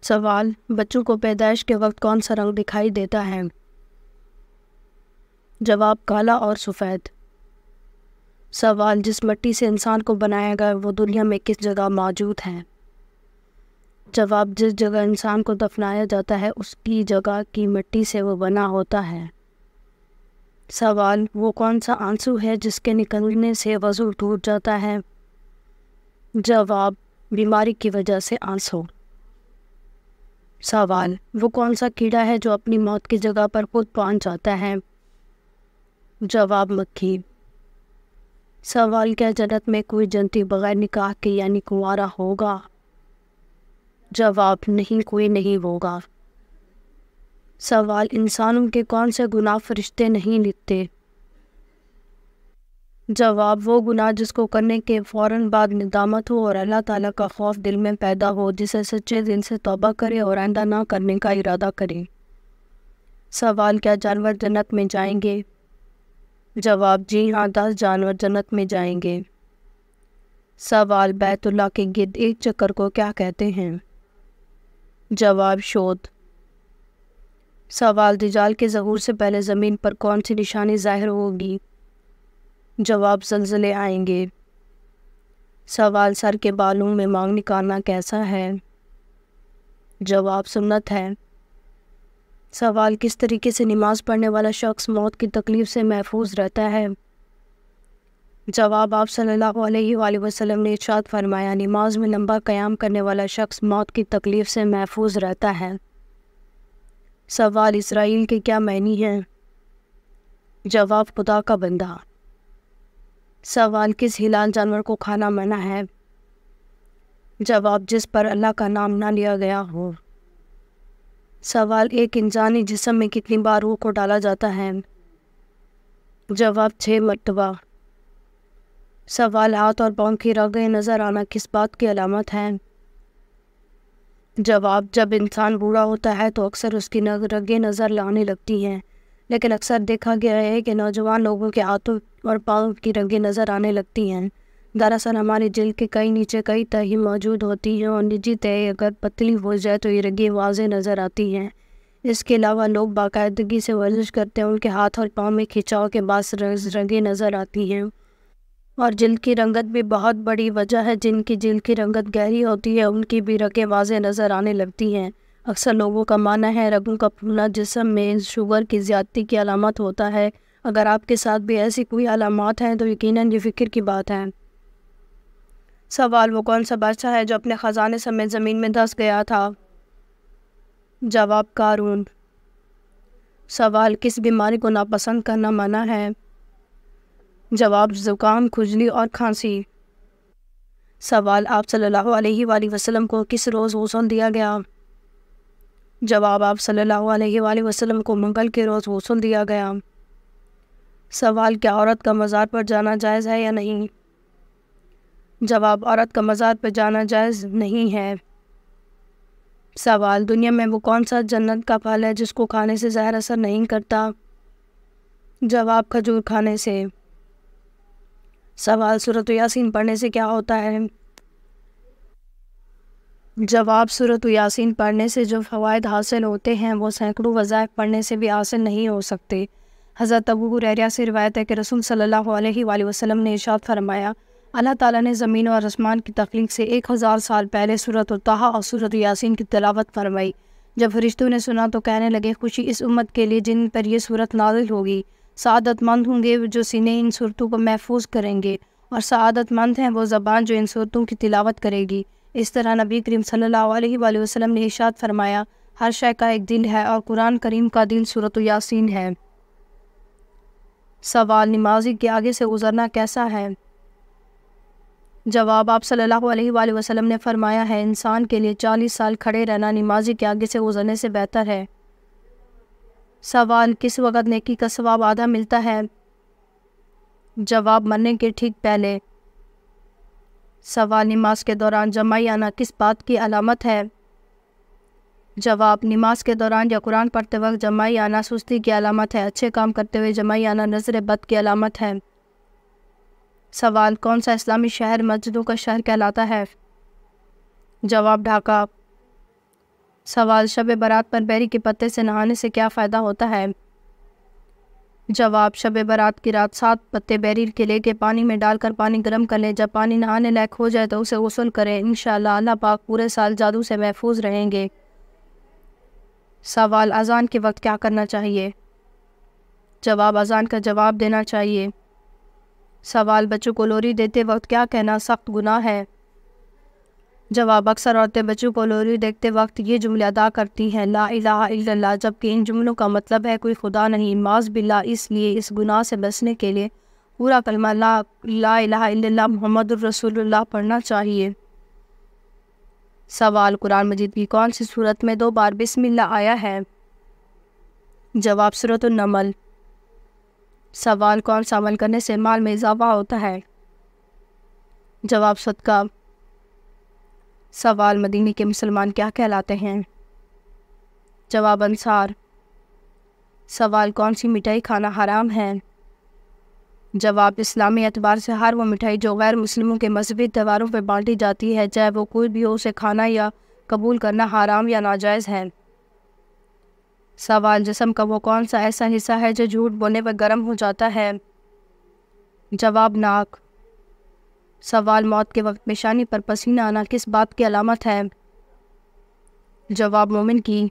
سوال: بچوں کو پیدائش کے وقت کون سا رنگ دکھائی دیتا ہے؟ جواب: کالا اور سفید۔ سوال: جس مٹی سے انسان کو بنایا گیا وہ دنیا میں کس جگہ موجود ہے؟ جواب: جس جگہ انسان کو دفنایا جاتا ہے اس کی جگہ کی مٹی سے وہ بنا ہوتا ہے۔ سوال: وہ کون سا آنسو ہے جس کے نکلنے سے وضو ٹوٹ جاتا ہے؟ جواب: بیماری کی وجہ سے آنسو۔ سوال: وہ کون سا کیڑا ہے جو اپنی موت کی جگہ پر خود پہنچ جاتا ہے؟ جواب: مکھی۔ سوال: کیا جنت میں کوئی جنتی بغیر نکاح کے یعنی کنوارا ہوگا؟ جواب: نہیں، کوئی نہیں ہوگا۔ سوال: انسانوں کے کون سے گناہ فرشتے نہیں لکھتے؟ جواب: وہ گناہ جس کو کرنے کے فوراً بعد ندامت ہو اور اللہ تعالیٰ کا خوف دل میں پیدا ہو، جسے سچے دل سے توبہ کرے اور آئندہ نہ کرنے کا ارادہ کرے۔ سوال: کیا جانور جنت میں جائیں گے؟ جواب: جی ہاں، 10 جانور جنت میں جائیں گے۔ سوال: بیت اللہ کے گرد ایک چکر کو کیا کہتے ہیں؟ جواب: شوط۔ سوال: دجال کے ظہور سے پہلے زمین پر کون سی نشانی ظاہر ہوگی؟ جواب: زلزلے آئیں گے۔ سوال: سر کے بالوں میں مانگ نکالنا کیسا ہے؟ جواب: سنت ہے۔ سوال: کس طریقے سے نماز پڑھنے والا شخص موت کی تکلیف سے محفوظ رہتا ہے؟ جواب: آپ صلی اللہ علیہ وآلہ وسلم نے ارشاد فرمایا، نماز میں لمبا قیام کرنے والا شخص موت کی تکلیف سے محفوظ رہتا ہے۔ سوال: اسرائیل کے کیا معنی ہیں؟ جواب: خدا کا بندہ۔ سوال: کس حلال جانور کو کھانا منع ہے؟ جواب: جس پر اللہ کا نام نہ لیا گیا ہو۔ سوال: ایک انسانی جسم میں کتنی بار روح کو ڈالا جاتا ہے؟ جواب: 6 مرتبہ۔ سوال: ہاتھ اور پاؤں کی رگیں نظر آنا کس بات کی علامت ہے؟ جواب: جب انسان بوڑھا ہوتا ہے تو اکثر اس کی رگیں نظر آنے لگتی ہیں، لیکن اکثر دیکھا گیا ہے کہ نوجوان لوگوں کے ہاتھوں اور پاؤں کی رگیں نظر آنے لگتی ہیں۔ دراصل ہماری جلد کے کئی نیچے کئی تہیں موجود ہوتی ہیں اور نچلی تہ اگر پتلی ہو جائے تو یہ رگیں واضح نظر آتی ہیں۔ اس کے علاوہ لوگ باقاعدگی سے ورزش کرتے ہیں، ان کے ہاتھ اور پاؤں میں کھنچاؤ کے باعث رگیں نظر آتی ہیں۔ اور جلد کی رنگت بھی بہت بڑی وجہ ہے، جن کی جلد کی رنگت گہری ہوتی ہے ان کی بھی رگیں واضح نظر آنے لگتی ہیں۔ اکثر لوگوں کا ماننا ہے رگوں کا پھولنا جسم میں شوگر کی زیادتی کی علامت ہوتا ہے۔ اگر آپ کے ساتھ بھی ایسی کوئی علامات ہیں تو یقیناً یہ فکر کی بات ہے۔ سوال: وہ کون سا بادشاہ ہے جو اپنے خزانے سمیت زمین میں دھس گیا تھا؟ جواب: قارون۔ سوال: کس بیماری کو ناپسند کرنا منع ہے؟ جواب: زکام، کھجلی اور کھانسی۔ سوال: آپ صلی اللہ علیہ وآلہ وسلم کو کس روز غسل دیا گیا؟ جواب: آپ صلی اللہ علیہ وآلہ وسلم کو منگل کے روز غسل دیا گیا۔ سوال: کیا عورت کا مزار پر جانا جائز ہے یا نہیں؟ جواب: عورت کا مزار پر جانا جائز نہیں ہے۔ سوال: دنیا میں وہ کون سا جنت کا پھل ہے جس کو کھانے سے زہر اثر نہیں کرتا؟ جواب: کھجور کھانے سے۔ سوال: سورۃ یاسین پڑھنے سے کیا ہوتا ہے؟ جواب: سورۃ یاسین پڑھنے سے جو فوائد حاصل ہوتے ہیں وہ سینکڑوں وظائف پڑھنے سے بھی حاصل نہیں ہو سکتے۔ حضرت ابو ہریرہ سے روایت ہے کہ رسول صلی اللہ علیہ وآلہ وسلم نے ارشاد فرمایا، اللہ تعالیٰ نے زمین اور آسمان کی تخلیق سے 1000 سال پہلے سورۃ طٰہٰ اور سورۃ یاسین کی تلاوت فرمائی۔ جب فرشتوں نے سنا تو کہنے لگے، خوشی اس امت کے لیے جن پر یہ سورت نازل ہوگی، سعادت مند ہوں گے جو سینے ان سورتوں کو محفوظ کریں گے، اور سعادت مند ہیں وہ زبان جو ان سورتوں کی تلاوت کرے گی۔ اس طرح نبی کریم صلی اللہ علیہ وآلہ وسلم نے ارشاد فرمایا، ہر شے کا ایک دل ہے اور قرآن کریم کا دل سورۃ یاسین ہے۔ سوال: نمازی کے آگے سے گزرنا کیسا ہے؟ جواب: آپ صلی اللہ علیہ وآلہ وسلم نے فرمایا ہے، انسان کے لیے 40 سال کھڑے رہنا نمازی کے آگے سے گزرنے سے بہتر ہے۔ سوال: کس وقت نیکی کا ثواب آدھا ملتا ہے؟ جواب: مرنے کے ٹھیک پہلے۔ سوال: نماز کے دوران جمائی آنا کس بات کی علامت ہے؟ جواب: نماز کے دوران یا قرآن پڑھتے وقت جمائی آنا سستی کی علامت ہے، اچھے کام کرتے ہوئے جمائی آنا نظر بد کی علامت ہے۔ سوال: کون سا اسلامی شہر مسجدوں کا شہر کہلاتا ہے؟ جواب: ڈھاکہ۔ سوال، شب برات پر بیری کے پتے سے نہانے سے کیا فائدہ ہوتا ہے؟ جواب، شب برات کی رات 7 پتے بیری کے لے کے پانی میں ڈال کر پانی گرم کر لیں، جب پانی نہانے لائق ہو جائے تو اسے غسل کریں، انشاءاللہ اللہ پاک پورے سال جادو سے محفوظ رہیں گے۔ سوال، اذان کے وقت کیا کرنا چاہیے؟ جواب، اذان کا جواب دینا چاہیے۔ سوال، بچوں کو لوری دیتے وقت کیا کہنا سخت گناہ ہے؟ جواب، اکثر عورتیں بچوں کو لوری دیکھتے وقت یہ جملے ادا کرتی ہیں، لا الہ الا اللہ، جبکہ ان جملوں کا مطلب ہے کوئی خدا نہیں، معاذ باللہ۔ اس لیے اس گناہ سے بچنے کے لیے پورا کلمہ لا الہ الا اللہ محمد الرسول اللہ پڑھنا چاہیے۔ سوال، قرآن مجید کی کون سی سورت میں 2 بار بسم اللہ آیا ہے؟ جواب، سورۃ النمل۔ سوال، کون سا عمل کرنے سے مال میں اضافہ ہوتا ہے؟ جواب، صدقہ۔ سوال، مدینے کے مسلمان کیا کہلاتے ہیں؟ جواب، انصار۔ سوال، کون سی مٹھائی کھانا حرام ہے؟ جواب، اسلامی اعتبار سے ہر وہ مٹھائی جو غیر مسلموں کے مذہبی تہواروں پہ بانٹی جاتی ہے، چاہے وہ کوئی بھی ہو، اسے کھانا یا قبول کرنا حرام یا ناجائز ہے۔ سوال، جسم کا وہ کون سا ایسا حصہ ہے جو جھوٹ بولنے پر گرم ہو جاتا ہے؟ جواب، ناک۔ سوال، موت کے وقت پیشانی پر پسینہ آنا کس بات کی علامت ہے؟ جواب، مومن کی۔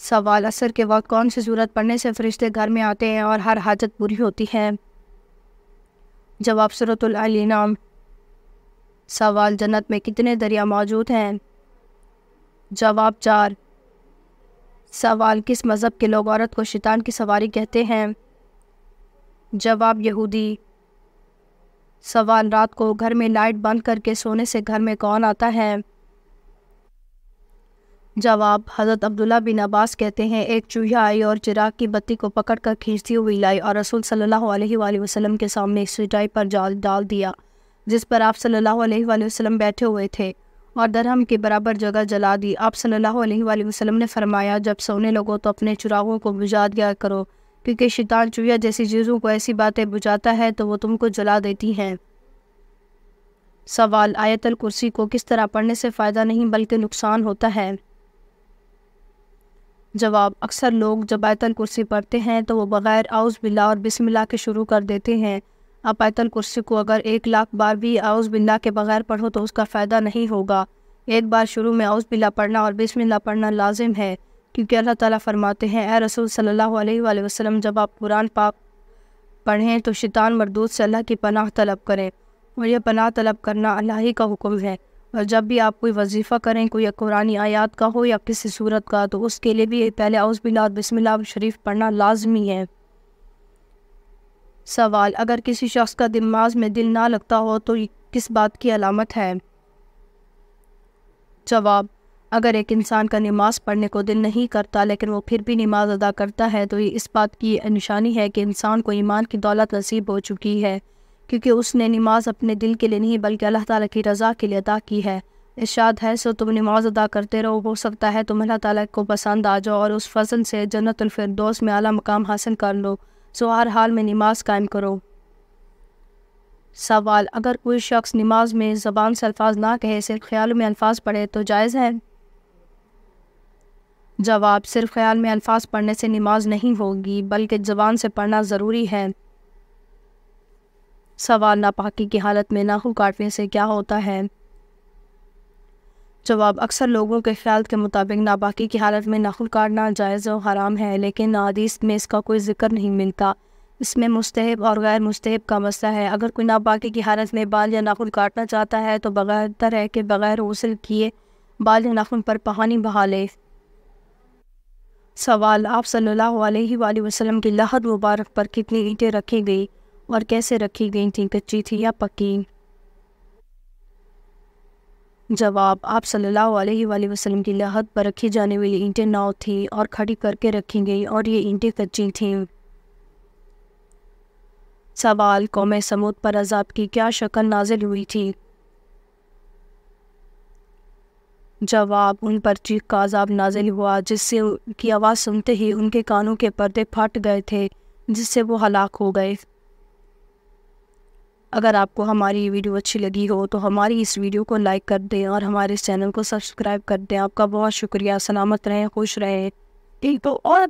سوال، عصر کے وقت کون سی سورت پڑھنے سے فرشتے گھر میں آتے ہیں اور ہر حاجت پوری ہوتی ہے؟ جواب، سورۃ الانعام۔ سوال، جنت میں کتنے دریا موجود ہیں؟ جواب، 4۔ سوال، کس مذہب کے لوگ عورت کو شیطان کی سواری کہتے ہیں؟ جواب، یہودی۔ سوال، رات کو گھر میں لائٹ بند کر کے سونے سے گھر میں کون آتا ہے؟ جواب، حضرت عبداللہ بن عباس کہتے ہیں ایک چوہا آئی اور چراغ کی بتی کو پکڑ کر کھینچتی ہوئی لائی اور رسول صلی اللہ علیہ وآلہ وسلم کے سامنے ایک چٹائی پر جال ڈال دیا جس پر آپ صلی اللہ علیہ وآلہ وسلم بیٹھے ہوئے تھے، اور درہم کے برابر جگہ جلا دی۔ آپ صلی اللہ علیہ وآلہ وسلم نے فرمایا، جب سونے لگو تو اپنے چراغوں کو بجھا دیا کرو، کیونکہ شیطان چوہا جیسی چیزوں کو ایسی باتیں بجھاتا ہے تو وہ تم کو جلا دیتی ہیں۔ سوال، آیت الکرسی کو کس طرح پڑھنے سے فائدہ نہیں بلکہ نقصان ہوتا ہے؟ جواب، اکثر لوگ جب آیت الکرسی پڑھتے ہیں تو وہ بغیر اعوذ باللہ اور بسم اللہ کے شروع کر دیتے ہیں۔ آپ آیت الکرسی کو اگر 1,00,000 بار بھی اعوذ باللہ کے بغیر پڑھو تو اس کا فائدہ نہیں ہوگا۔ ایک بار شروع میں اعوذ باللہ پڑھنا اور بسم اللہ پڑھنا لازم ہے، کیونکہ اللہ تعالیٰ فرماتے ہیں، اے رسول صلی اللہ علیہ وآلہ وسلم، جب آپ قرآن پاک پڑھیں تو شیطان مردود سے اللہ کی پناہ طلب کریں، اور یہ پناہ طلب کرنا اللہ ہی کا حکم ہے۔ اور جب بھی آپ کوئی وظیفہ کریں، کوئی قرآنی آیات کا ہو یا کسی سورت کا، تو اس کے لیے بھی پہلے اعوذ باللہ اور بسم اللہ شریف پڑھنا لازمی ہے۔ سوال، اگر کسی شخص کا نماز میں دل نہ لگتا ہو تو یہ کس بات کی علامت ہے؟ جواب، اگر ایک انسان کا نماز پڑھنے کو دل نہیں کرتا لیکن وہ پھر بھی نماز ادا کرتا ہے تو یہ اس بات کی نشانی ہے کہ انسان کو ایمان کی دولت نصیب ہو چکی ہے، کیونکہ اس نے نماز اپنے دل کے لیے نہیں بلکہ اللہ تعالیٰ کی رضا کے لیے ادا کی ہے۔ ارشاد ہے، سو تم نماز ادا کرتے رہو، ہو سکتا ہے تم اللہ تعالیٰ کو پسند آ جاؤ اور اس فضل سے جنت الفردوس میں اعلیٰ مقام حاصل کر لو، سو ہر حال میں نماز قائم کرو۔ سوال، اگر کوئی شخص نماز میں زبان سے الفاظ نہ کہے، صرف خیال میں الفاظ پڑھے تو جائز ہے؟ جواب، صرف خیال میں الفاظ پڑھنے سے نماز نہیں ہوگی بلکہ زبان سے پڑھنا ضروری ہے۔ سوال، ناپاکی کی حالت میں ناخن کاٹنے سے کیا ہوتا ہے؟ جواب، اکثر لوگوں کے خیال کے مطابق ناپاکی کی حالت میں ناخن کاٹنا جائز و حرام ہے، لیکن حدیث میں اس کا کوئی ذکر نہیں ملتا۔ اس میں مستحب اور غیر مستحب کا مسئلہ ہے۔ اگر کوئی ناپاکی کی حالت میں بال یا ناخن کاٹنا چاہتا ہے تو بہتر ہے کہ بغیر غسل کیے بال یا ناخن پر پانی بہا لے۔ سوال، آپ صلی اللہ علیہ وآلہ وسلم کی لحد مبارک پر کتنی اینٹیں رکھی گئی اور کیسے رکھی گئی تھیں، کچی تھی یا پکی؟ جواب، آپ صلی اللہ علیہ وآلہ وسلم کی لحد پر رکھی جانے والی اینٹیں 9 تھیں اور کھڑی کر کے رکھی گئیں اور یہ اینٹیں کچی تھیں۔ سوال، قوم سمود پر عذاب کی کیا شکل نازل ہوئی تھی؟ جواب، ان پر چیخ کا عذاب نازل ہوا جس سے ان کی آواز سنتے ہی ان کے کانوں کے پردے پھٹ گئے تھے، جس سے وہ ہلاک ہو گئے۔ اگر آپ کو ہماری ویڈیو اچھی لگی ہو تو ہماری اس ویڈیو کو لائک کر دیں اور ہمارے اس چینل کو سبسکرائب کر دیں. آپ کا بہت شکریہ. سلامت رہیں، خوش رہیں. ٹھیک تو اور